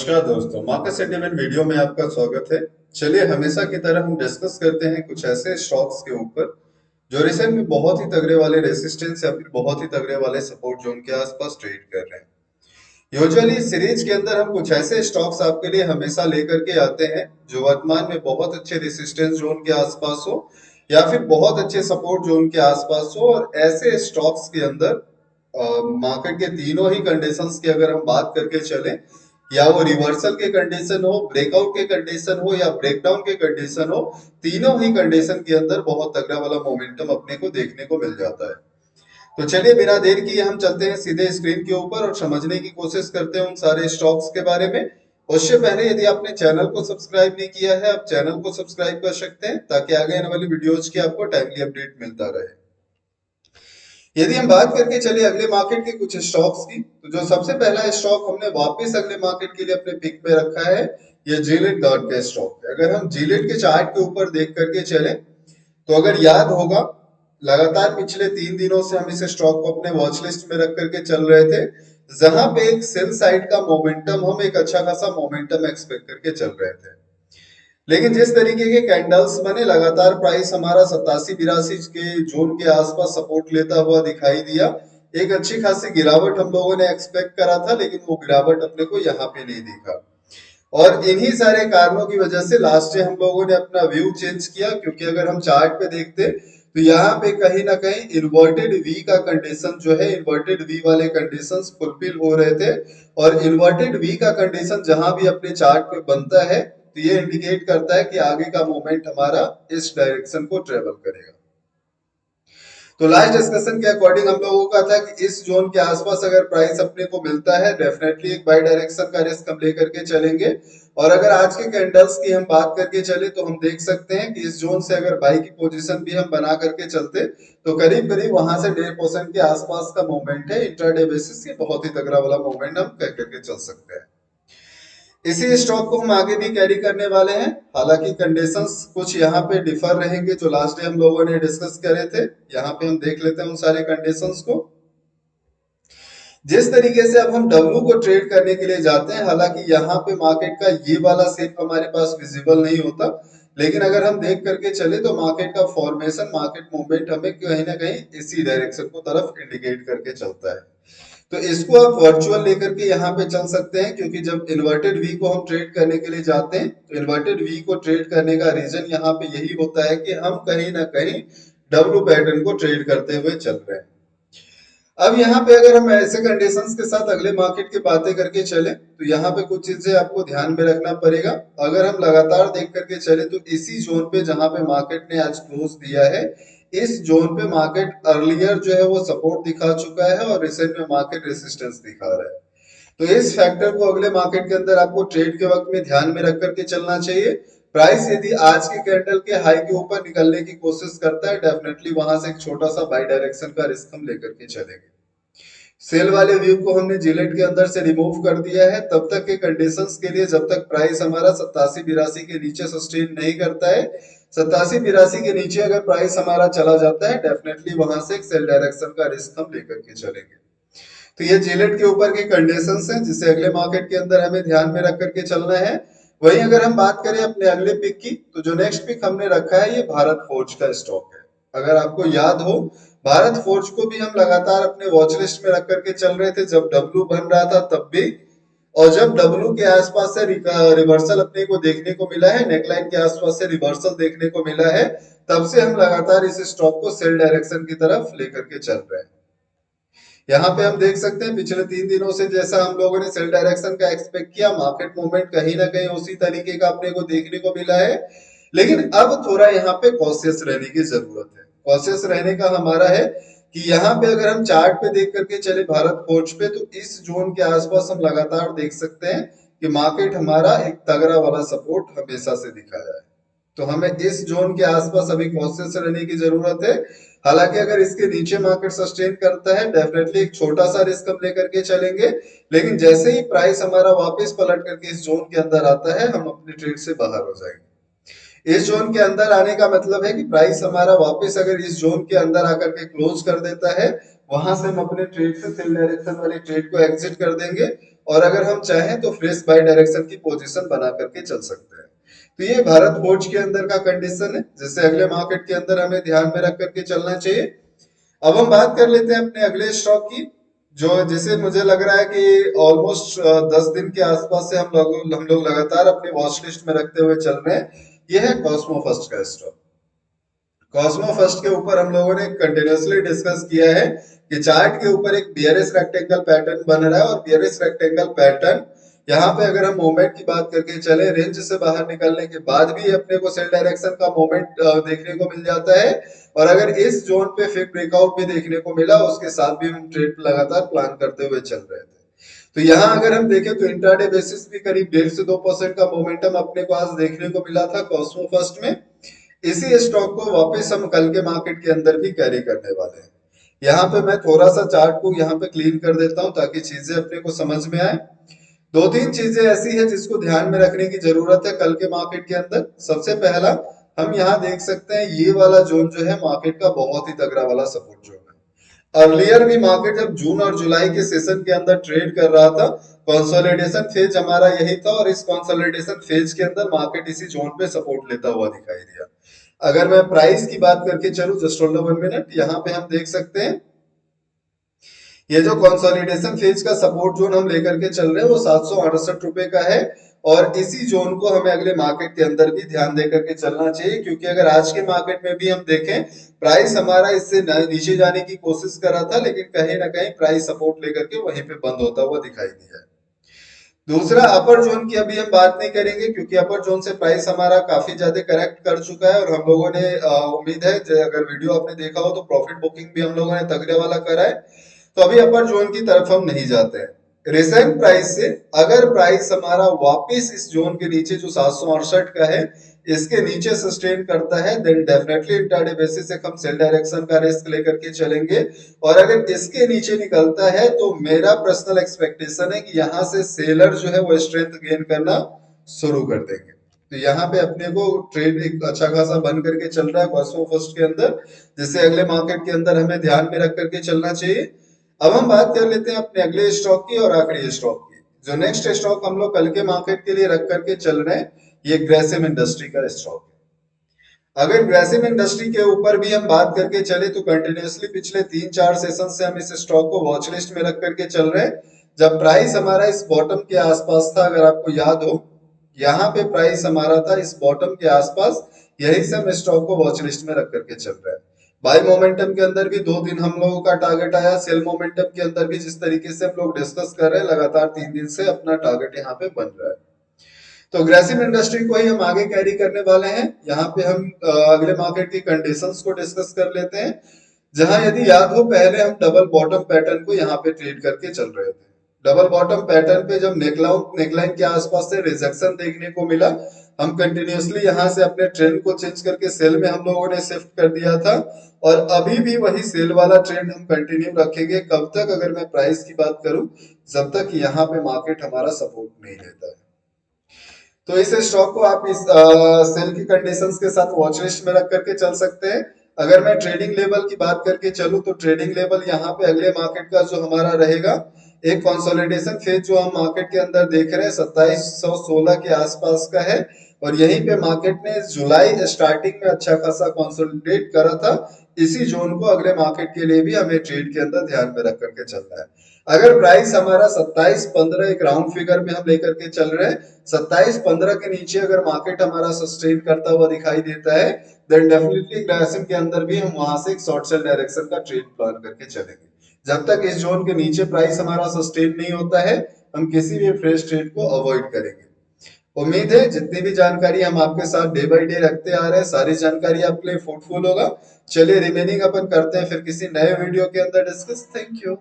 नमस्कार दोस्तों, market sentiment video में आपका स्वागत है। चलिए, हमेशा की तरह हम डिस्कस करते हैं कुछ ऐसे स्टॉक्स के ऊपर जो रिसेंट में बहुत ही तगड़े वाले रेसिस्टेंस या फिर बहुत ही तगड़े वाले सपोर्ट जोन के आसपास ट्रेड कर रहे हैं। यूजुअली इस सीरीज के अंदर हम कुछ ऐसे स्टॉक्स आपके लिए हमेशा लेकर के आते हैं जो वर्तमान में बहुत अच्छे रेसिस्टेंस जोन के आसपास हो या फिर बहुत अच्छे सपोर्ट जोन के आसपास हो। और ऐसे स्टॉक्स के अंदर मार्केट के तीनों ही कंडीशंस की अगर हम बात करके चलें, या वो रिवर्सल के कंडीशन हो, ब्रेकआउट के कंडीशन हो या ब्रेकडाउन के कंडीशन हो, तीनों ही कंडीशन के अंदर बहुत तगड़ा वाला मोमेंटम अपने को देखने को मिल जाता है। तो चलिए, बिना देर किए हम चलते हैं सीधे स्क्रीन के ऊपर और समझने की कोशिश करते हैं उन सारे स्टॉक्स के बारे में। उससे पहले यदि आपने चैनल को सब्सक्राइब नहीं किया है, आप चैनल को सब्सक्राइब कर सकते हैं ताकि आगे आने वाली वीडियोज की आपको टाइमली अपडेट मिलता रहे। यदि हम बात करके चले अगले मार्केट के कुछ स्टॉक्स की, तो जो सबसे पहला स्टॉक हमने वापस अगले मार्केट के लिए अपने पिक में रखा है, यह जीलेट गार्ड का स्टॉक है। अगर हम जीलेट के चार्ट के ऊपर देख करके चले तो अगर याद होगा, लगातार पिछले 3 दिनों से हम इस स्टॉक को अपने वॉच लिस्ट में रख करके चल रहे थे, जहां पे एक सेल साइड का मोमेंटम, हम एक अच्छा खासा मोमेंटम एक्सपेक्ट करके चल रहे थे। लेकिन जिस तरीके के कैंडल्स बने, लगातार प्राइस हमारा 87-82 के जोन के आसपास सपोर्ट लेता हुआ दिखाई दिया। एक अच्छी खासी गिरावट हम लोगों ने एक्सपेक्ट करा था, लेकिन वो गिरावट अपने को यहाँ पे नहीं दिखा। और इन्हीं सारे कारणों की वजह से लास्ट डे हम लोगों ने अपना व्यू चेंज किया, क्योंकि अगर हम चार्ट पे देखते तो यहाँ पे कहीं ना कहीं इन्वर्टेड वी का कंडीशन जो है, इन्वर्टेड वी वाले कंडीशंस फुलफिल हो रहे थे। और इन्वर्टेड वी का कंडीशन जहां भी अपने चार्ट पे बनता है तो ये इंडिकेट करता है कि आगे का मूवमेंट हमारा इस डायरेक्शन को ट्रेवल करेगा। तो लास्ट डिस्कशन के अकॉर्डिंग हम लोगों का था कि इस जोन के आसपास अगर प्राइस अपने को मिलता है, डेफिनेटली एक बाय डायरेक्शन का रिस्क हम लेकर के चलेंगे। और अगर आज के कैंडल्स की हम बात करके चले तो हम देख सकते हैं कि इस जोन से अगर बाई की पोजीशन भी हम बना करके चलते तो करीब करीब वहां से 1.5% के आसपास का मूवमेंट है। इंट्राडे बेसिस की बहुत ही तगड़ा वाला मूवमेंट हम कह करके चल सकते हैं। इसी स्टॉक को हम आगे भी कैरी करने वाले हैं, हालांकि कंडीशंस कुछ यहाँ पे डिफर रहेंगे जो लास्ट डे हम लोगों ने डिस्कस करे थे। यहाँ पे हम देख लेते हैं उन सारे कंडीशंस को। जिस तरीके से अब हम डब्ल्यू को ट्रेड करने के लिए जाते हैं, हालांकि यहाँ पे मार्केट का ये वाला शेप हमारे पास विजिबल नहीं होता, लेकिन अगर हम देख करके चले तो मार्केट का फॉर्मेशन, मार्केट मूवमेंट हमें कहीं ना कहीं इसी डायरेक्शन को तरफ इंडिकेट करके चलता है। तो इसको आप वर्चुअल लेकर के यहाँ पे चल सकते हैं, क्योंकि जब इन्वर्टेड वी को हम ट्रेड करने के लिए जाते हैं तो इन्वर्टेड वी को ट्रेड करने का रीजन यहाँ पे यही होता है कि हम कहीं ना कहीं डब्ल्यू पैटर्न को ट्रेड करते हुए चल रहे हैं। अब यहाँ पे अगर हम ऐसे कंडीशंस के साथ अगले मार्केट की बातें करके चले तो यहाँ पे कुछ चीजें आपको ध्यान में रखना पड़ेगा। अगर हम लगातार देख करके चले तो इसी जोन पे जहां पे मार्केट ने आज क्लोज दिया है, इस जोन पे मार्केट अर्लियर जो है वो सपोर्ट दिखा चुका है और रिसेंट में मार्केट रेसिस्टेंस दिखा रहा है। तो इस फैक्टर को अगले मार्केट के अंदर आपको ट्रेड के वक्त में ध्यान में रख करके चलना चाहिए। प्राइस यदि आज के कैंडल के हाई के ऊपर निकलने की कोशिश करता है, डेफिनेटली वहां से एक छोटा सा बाई डायरेक्शन का रिस्क हम लेकर के चलेंगे। सेल वाले व्यू को हमने जिलेट के अंदर से रिमूव कर दिया है तब तक के कंडीशंस के लिए, जब तक प्राइस हमारा 87-82 के नीचे सस्टेन नहीं करता है। 87-82 के नीचे अगर प्राइस हमारा चला जाता है, डेफिनेटली वहां से एक सेल डायरेक्शन का रिस्क हम लेकर के चलेंगे। तो ये जिलेट के ऊपर के कंडीशंस हैं जिसे अगले मार्केट के अंदर हमें ध्यान में रख करके चलना है। वहीं अगर हम बात करें अपने अगले पिक की, तो जो नेक्स्ट पिक हमने रखा है ये भारत फोर्ज का स्टॉक है। अगर आपको याद हो, भारत फोर्ज को भी हम लगातार अपने वॉच लिस्ट में रख करके चल रहे थे, जब डब्ल्यू बन रहा था तब भी, और जब डब्ल्यू के आसपास से रिवर्सल अपने को देखने को मिला है, नेकलाइन के आसपास से रिवर्सल देखने को मिला है, तब से हम लगातार इस स्टॉक को सेल डायरेक्शन की तरफ लेकर के चल रहे हैं। यहाँ पे हम देख सकते हैं पिछले 3 दिनों से जैसा हम लोगों ने सेल डायरेक्शन का एक्सपेक्ट किया, मार्केट मूवमेंट कहीं ना कहीं उसी तरीके का अपने को देखने को मिला है। लेकिन अब थोड़ा यहाँ पे कॉशियस रहने की जरूरत है। कॉशियस रहने का हमारा है कि यहाँ पे अगर हम चार्ट पे देख करके चले भारत फोर्ज पे, तो इस जोन के आसपास हम लगातार देख सकते हैं कि मार्केट हमारा एक तगड़ा वाला सपोर्ट हमेशा से दिखाया है। तो हमें इस जोन के आसपास अभी कॉशियस रहने की जरूरत है। हालांकि अगर इसके नीचे मार्केट सस्टेन करता है, डेफिनेटली एक छोटा सा रिस्क हम लेकर के चलेंगे, लेकिन जैसे ही प्राइस हमारा वापस पलट करके इस जोन के अंदर आता है, हम अपने ट्रेड से बाहर हो जाएंगे। इस जोन के अंदर आने का मतलब है कि प्राइस हमारा वापस अगर इस जोन के अंदर आकर के क्लोज कर देता है, वहां से हम अपने ट्रेड से सेल डायरेक्शन वाली ट्रेड को एग्जिट कर देंगे और अगर हम चाहें तो फ्रेश बाय डायरेक्शन की पोजीशन बना करके चल सकते हैं। तो ये भारत फोर्ज के अंदर का कंडीशन है जिससे अगले मार्केट के अंदर हमें ध्यान में रख करके चलना चाहिए। अब हम बात कर लेते हैं अपने अगले स्टॉक की, जो जिसे मुझे लग रहा है कि ऑलमोस्ट 10 दिन के आसपास से हम लोग लगातार अपनी वॉच लिस्ट में रखते हुए चल रहे हैं। यह है कॉस्मो फर्स्ट का स्टॉक। कॉस्मो फर्स्ट के ऊपर हम लोगों ने कंटिन्यूअसली डिस्कस किया है कि चार्ट के ऊपर एक बियरिश रेक्टेंगल पैटर्न बन रहा है और बियरिश रेक्टेंगल पैटर्न यहाँ पे अगर हम मोमेंट की बात करके चले, रेंज से बाहर निकलने के बाद भी अपने को सेल डायरेक्शन का मोमेंट देखने को मिल जाता है और अगर इस जोन पे फिर ब्रेकआउट भी देखने को मिला उसके साथ भी हम ट्रेड लगातार प्लान करते हुए चल रहे थे। तो यहाँ अगर हम देखें तो इंट्राडे बेसिस भी करीब 1.5 से 2% का मोमेंटम अपने को आज देखने को मिला था कॉस्मो फर्स्ट में। इसी स्टॉक को वापस हम कल के मार्केट के अंदर भी कैरी करने वाले हैं। यहाँ पे मैं थोड़ा सा चार्ट को यहाँ पे क्लीन कर देता हूँ ताकि चीजें अपने को समझ में आए। दो तीन चीजें ऐसी है जिसको ध्यान में रखने की जरूरत है कल के मार्केट के अंदर। सबसे पहला हम यहाँ देख सकते हैं ये वाला जोन जो है मार्केट का बहुत ही तगड़ा वाला सपोर्ट जोन है। अर्लियर भी मार्केट जब जून और जुलाई के सेशन के अंदर ट्रेड कर रहा था, कंसोलिडेशन फेज हमारा यही था और इस कंसोलिडेशन फेज के अंदर मार्केट इसी जोन पे सपोर्ट लेता हुआ दिखाई दिया। अगर मैं प्राइस की बात करके चलूं, जस्ट होल्ड 1 मिनट, यहाँ पे हम देख सकते हैं ये जो कंसोलिडेशन फेज का सपोर्ट जोन हम लेकर के चल रहे हैं वो 768 रुपए का है और इसी जोन को हमें अगले मार्केट के अंदर भी ध्यान देकर के चलना चाहिए, क्योंकि अगर आज के मार्केट में भी हम देखें प्राइस हमारा इससे नीचे जाने की कोशिश कर रहा था लेकिन कहीं ना कहीं प्राइस सपोर्ट लेकर के वहीं पे बंद होता हुआ दिखाई दिया है। दूसरा, अपर जोन की अभी हम बात नहीं करेंगे क्योंकि अपर जोन से प्राइस हमारा काफी ज्यादा करेक्ट कर चुका है और हम लोगों ने उम्मीद है अगर वीडियो आपने देखा हो तो प्रॉफिट बुकिंग भी हम लोगों ने तगड़े वाला करा है। तो अभी अपर जोन की तरफ हम नहीं जाते हैं। रिसेंट प्राइस से अगर प्राइस हमारा वापस इस जोन के नीचे जो 768 का है इसके नीचे सस्टेन करता है देन डेफिनेटली इंट्राडे बेसिस से हम सेल डायरेक्शन का रिस्क लेकर के चलेंगे और अगर इसके नीचे निकलता है तो मेरा पर्सनल एक्सपेक्टेशन है कि यहाँ से सेलर जो है वो स्ट्रेंथ गेन करना शुरू कर देंगे। तो यहाँ पे अपने को ट्रेड एक अच्छा खासा बन करके चल रहा है कॉस्मो फर्स्ट के अंदर, जिससे अगले मार्केट के अंदर हमें ध्यान में रख करके चलना चाहिए। अब हम बात कर लेते हैं अपने अगले स्टॉक की और आखिरी स्टॉक की। जो नेक्स्ट स्टॉक हम लोग कल के मार्केट के लिए रख करके चल रहे हैं ये ग्रेसिम इंडस्ट्री का स्टॉक है। अगर ग्रेसिम इंडस्ट्री के ऊपर भी हम बात करके चले तो कंटिन्यूअसली पिछले 3-4 सेशन से हम इस स्टॉक को वॉच लिस्ट में रख करके चल रहे हैं। जब प्राइस हमारा इस बॉटम के आसपास था, अगर आपको याद हो यहाँ पे प्राइस हमारा था इस बॉटम के आसपास, यही से हम स्टॉक को वॉच लिस्ट में रख करके चल रहे हैं। बाय मोमेंटम के अंदर भी 2 दिन हम लोगों का टारगेट आया, सेल मोमेंटम के अंदर भी जिस तरीके से हम लोग डिस्कस कर रहे हैं लगातार 3 दिन से अपना टारगेट यहाँ पे बन रहा है। तो ग्रेसिम इंडस्ट्री को ही हम आगे कैरी करने वाले हैं। यहाँ पे हम अगले मार्केट की कंडीशंस को डिस्कस कर लेते हैं, जहां यदि याद हो पहले हम डबल बॉटम पैटर्न को यहाँ पे ट्रेड करके चल रहे थे। डबल बॉटम पैटर्न पे जब नेकलाइन के आसपास से रिजेक्शन देखने को मिला, हम कंटिन्यूअसली यहाँ से अपने ट्रेंड को चेंज करके सेल में हम लोगों ने शिफ्ट कर दिया था और अभी भी वही सेल वाला ट्रेंड हम कंटिन्यू रखेंगे। कब तक? अगर मैं प्राइस की बात करूं, जब तक यहाँ पे मार्केट हमारा सपोर्ट नहीं लेता है। तो इस स्टॉक को आप इस सेल की कंडीशंस के साथ वॉच लिस्ट में रख करके चल सकते हैं। अगर मैं ट्रेडिंग लेवल की बात करके चलूं तो ट्रेडिंग लेवल यहाँ पे अगले मार्केट का जो हमारा रहेगा एक कंसोलिडेशन फेज जो हम मार्केट के अंदर देख रहे हैं 2716 के आसपास का है और यहीं पे मार्केट ने जुलाई स्टार्टिंग में अच्छा खासा कंसोलिडेट करा था। इसी जोन को अगले मार्केट के लिए भी हमें ट्रेड के अंदर ध्यान में रख करके चलना है। अगर प्राइस हमारा 2715 एक राउंड फिगर में हम लेकर के चल रहे हैं, 2715 के नीचे अगर मार्केट हमारा सस्टेन करता हुआ दिखाई देता है देन डेफिनेटली ग्रेसिम के अंदर भी हम वहां से एक शॉर्ट सेल डायरेक्शन का ट्रेड प्लान करके चलेंगे। जब तक इस जोन के नीचे प्राइस हमारा सस्टेन नहीं होता है हम किसी भी फ्रेश ट्रेड को अवॉइड करेंगे। उम्मीद है जितनी भी जानकारी हम आपके साथ डे बाय डे रखते आ रहे हैं सारी जानकारी आपके लिए फ्रूटफुल होगा। चलिए रिमेनिंग अपन करते हैं फिर किसी नए वीडियो के अंदर डिस्कस। Thank you.